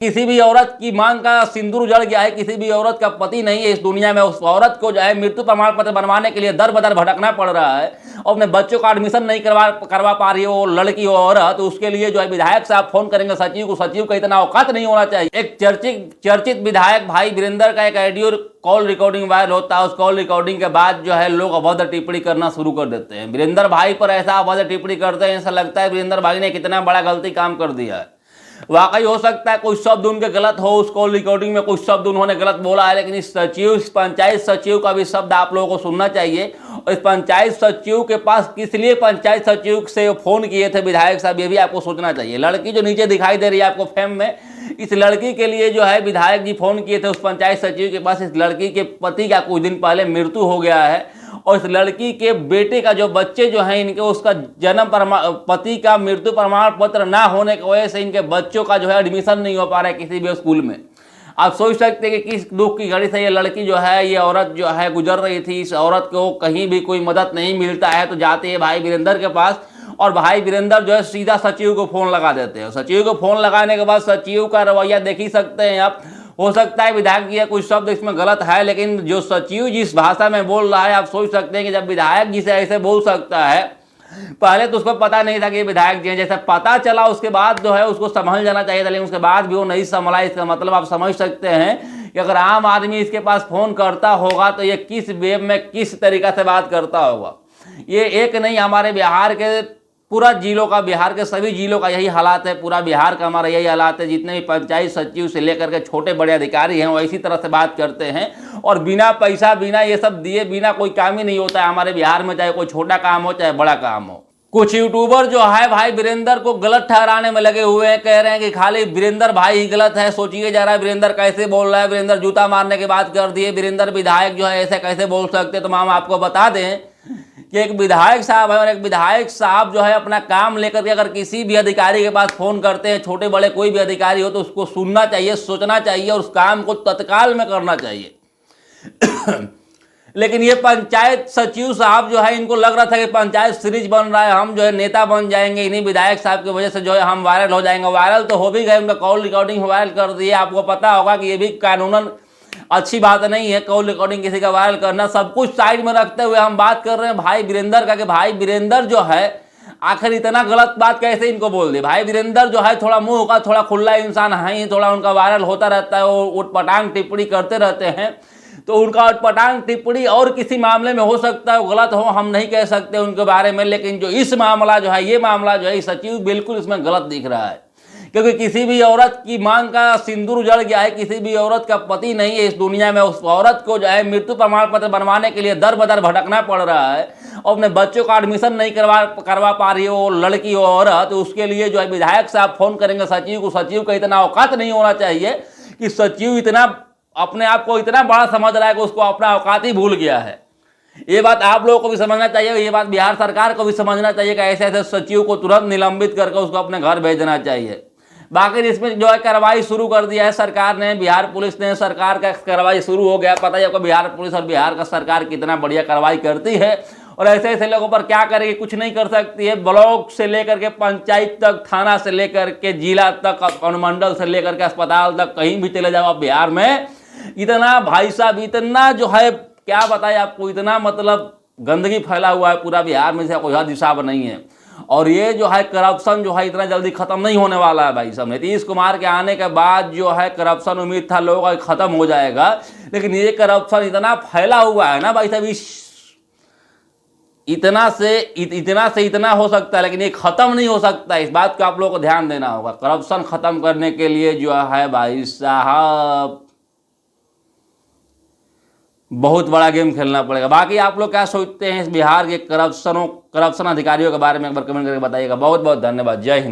किसी भी औरत की मांग का सिंदूर उजड़ गया है, किसी भी औरत का पति नहीं है इस दुनिया में, उस औरत को जो है मृत्यु प्रमाण पत्र बनवाने के लिए दर बदर भटकना पड़ रहा है और अपने बच्चों का एडमिशन नहीं करवा पा रही है वो लड़की हो औरत, तो उसके लिए जो है विधायक साहब फोन करेंगे सचिव को, सचिव का इतना औकात नहीं होना चाहिए। एक चर्चित विधायक भाई वीरेंद्र का एक ऑडियो कॉल रिकॉर्डिंग वायरल होता है, उस कॉल रिकॉर्डिंग के बाद जो है लोग अभद्र टिप्पणी करना शुरू कर देते हैं। वीरेंद्र भाई पर ऐसा अभद्र टिप्पणी करते हैं, ऐसा लगता है वीरेंद्र भाई ने कितना बड़ा गलती काम कर दिया है। वाकई हो सकता है कुछ शब्द उनके गलत हो, उस कॉल रिकॉर्डिंग में कुछ शब्द उन्होंने गलत बोला है, लेकिन इस पंचायत सचिव का भी शब्द आप लोगों को सुनना चाहिए। और इस पंचायत सचिव के पास किस लिए पंचायत सचिव से फोन किए थे विधायक साहब, ये भी आपको सोचना चाहिए। लड़की जो नीचे दिखाई दे रही है आपको फ्रेम में, इस लड़की के लिए जो है विधायक जी फोन किए थे उस पंचायत सचिव के पास। इस लड़की के पति का कुछ दिन पहले मृत्यु हो गया है और इस लड़की के बेटे का जो बच्चे जो हैं इनके, उसका पति का मृत्यु प्रमाण पत्र ना होने की वजह से इनके बच्चों का जो है एडमिशन नहीं हो पा रहा है किसी भी स्कूल में। आप सोच सकते हैं कि किस दुख की घड़ी से ये लड़की जो है, ये औरत जो है गुजर रही थी। इस औरत को कहीं भी कोई मदद नहीं मिलता है तो जाते हैं भाई वीरेंद्र के पास और भाई वीरेंद्र जो है सीधा सचिव को फोन लगा देते हैं। सचिव को फोन लगाने के बाद सचिव का रवैया देख ही सकते हैं आप। हो सकता है विधायक जी कुछ शब्द इसमें गलत है, लेकिन जो सचिव जिस भाषा में बोल रहा है आप सोच सकते हैं कि जब विधायक जी से ऐसे बोल सकता है, पहले तो उसको पता नहीं था कि विधायक जी हैं, जैसे पता चला उसके बाद जो है उसको संभल जाना चाहिए था, लेकिन उसके बाद भी वो नहीं संभला। इसका मतलब आप समझ सकते हैं कि अगर आम आदमी इसके पास फोन करता होगा तो ये किस वे में किस तरीका से बात करता होगा। ये एक नहीं, हमारे बिहार के पूरा जिलों का, बिहार के सभी जिलों का यही हालात है, पूरा बिहार का हमारा यही हालात है। जितने भी पंचायत सचिव से लेकर के छोटे बड़े अधिकारी हैं वो इसी तरह से बात करते हैं और बिना पैसा, बिना ये सब दिए, बिना कोई काम ही नहीं होता है हमारे बिहार में, चाहे कोई छोटा काम हो चाहे बड़ा काम हो। कुछ यूट्यूबर जो है भाई वीरेंद्र को गलत ठहराने में लगे हुए हैं, कह रहे हैं कि खाली वीरेंद्र भाई ही गलत है। सोचिए जरा वीरेंद्र कैसे बोल रहा है, वीरेंद्र जूता मारने की बात कर दिए, वीरेंद्र विधायक जो है ऐसे कैसे बोल सकते। तो हम आपको बता दें कि एक विधायक साहब है और एक विधायक साहब जो है अपना काम लेकर के अगर किसी भी अधिकारी के पास फोन करते हैं, छोटे बड़े कोई भी अधिकारी हो, तो उसको सुनना चाहिए, सोचना चाहिए और उस काम को तत्काल में करना चाहिए। लेकिन ये पंचायत सचिव साहब जो है, इनको लग रहा था कि पंचायत सीरीज बन रहा है, हम जो है नेता बन जाएंगे, इन्हीं विधायक साहब की वजह से जो है हम वायरल हो जाएंगे। वायरल तो हो भी गए, उनका कॉल रिकॉर्डिंग वायरल कर दिए। आपको पता होगा कि ये भी कानूनन अच्छी बात नहीं है कॉल रिकॉर्डिंग किसी का वायरल करना। सब कुछ साइड में रखते हुए हम बात कर रहे हैं भाई वीरेंद्र का, कि भाई वीरेंद्र जो है आखिर इतना गलत बात कैसे इनको बोल दी। भाई वीरेंद्र जो है थोड़ा मुंह का थोड़ा खुला इंसान है ही, थोड़ा उनका वायरल होता रहता है, वो उटपटांग टिप्पणी करते रहते हैं। तो उनका उटपटांग टिप्पणी और किसी मामले में हो सकता है गलत हो, हम नहीं कह सकते उनके बारे में, लेकिन जो इस मामला जो है, ये मामला जो है सचिव बिल्कुल इसमें गलत दिख रहा है। क्योंकि किसी भी औरत की मांग का सिंदूर उजड़ गया है, किसी भी औरत का पति नहीं है इस दुनिया में, उस औरत को जो है मृत्यु प्रमाण पत्र बनवाने के लिए दर बदर भटकना पड़ रहा है और अपने बच्चों का एडमिशन नहीं करवा पा रही है वो लड़की हो औरत, तो उसके लिए जो है विधायक साहब फोन करेंगे सचिव को। सचिव का इतना औकात नहीं होना चाहिए कि सचिव इतना अपने आप को इतना बड़ा समझ रहा है कि उसको अपना औकात ही भूल गया है। ये बात आप लोगों को भी समझना चाहिए, ये बात बिहार सरकार को भी समझना चाहिए कि ऐसे ऐसे सचिव को तुरंत निलंबित करके उसको अपने घर भेजना चाहिए। बाकी इसमें जो है कार्रवाई शुरू कर दिया है सरकार ने, बिहार पुलिस ने, सरकार का कार्रवाई शुरू हो गया। पता है आपको बिहार पुलिस और बिहार का सरकार कितना बढ़िया कार्रवाई करती है और ऐसे ऐसे लोगों पर क्या करेगी, कुछ नहीं कर सकती है। ब्लॉक से लेकर के पंचायत तक, थाना से लेकर के जिला तक, अनुमंडल से लेकर के अस्पताल तक, कहीं भी चले जाओ आप बिहार में, इतना भाई साहब, इतना जो है क्या बताए आपको, इतना मतलब गंदगी फैला हुआ है पूरा बिहार में, से कोई हद हिसाब नहीं है। और ये जो है करप्शन जो है इतना जल्दी खत्म नहीं होने वाला है भाई साहब। नीतीश कुमार के आने के बाद जो है करप्शन उम्मीद था लोगों का खत्म हो जाएगा, लेकिन ये करप्शन इतना फैला हुआ है ना भाई साहब, इतना से इतना हो सकता है, लेकिन ये खत्म नहीं हो सकता। इस बात को आप लोगों को ध्यान देना होगा। करप्शन खत्म करने के लिए जो है भाई साहब बहुत बड़ा गेम खेलना पड़ेगा। बाकी आप लोग क्या सोचते हैं इस बिहार के करप्शन अधिकारियों के बारे में, एक बार कमेंट करके बताइएगा। बहुत बहुत धन्यवाद। जय हिंद।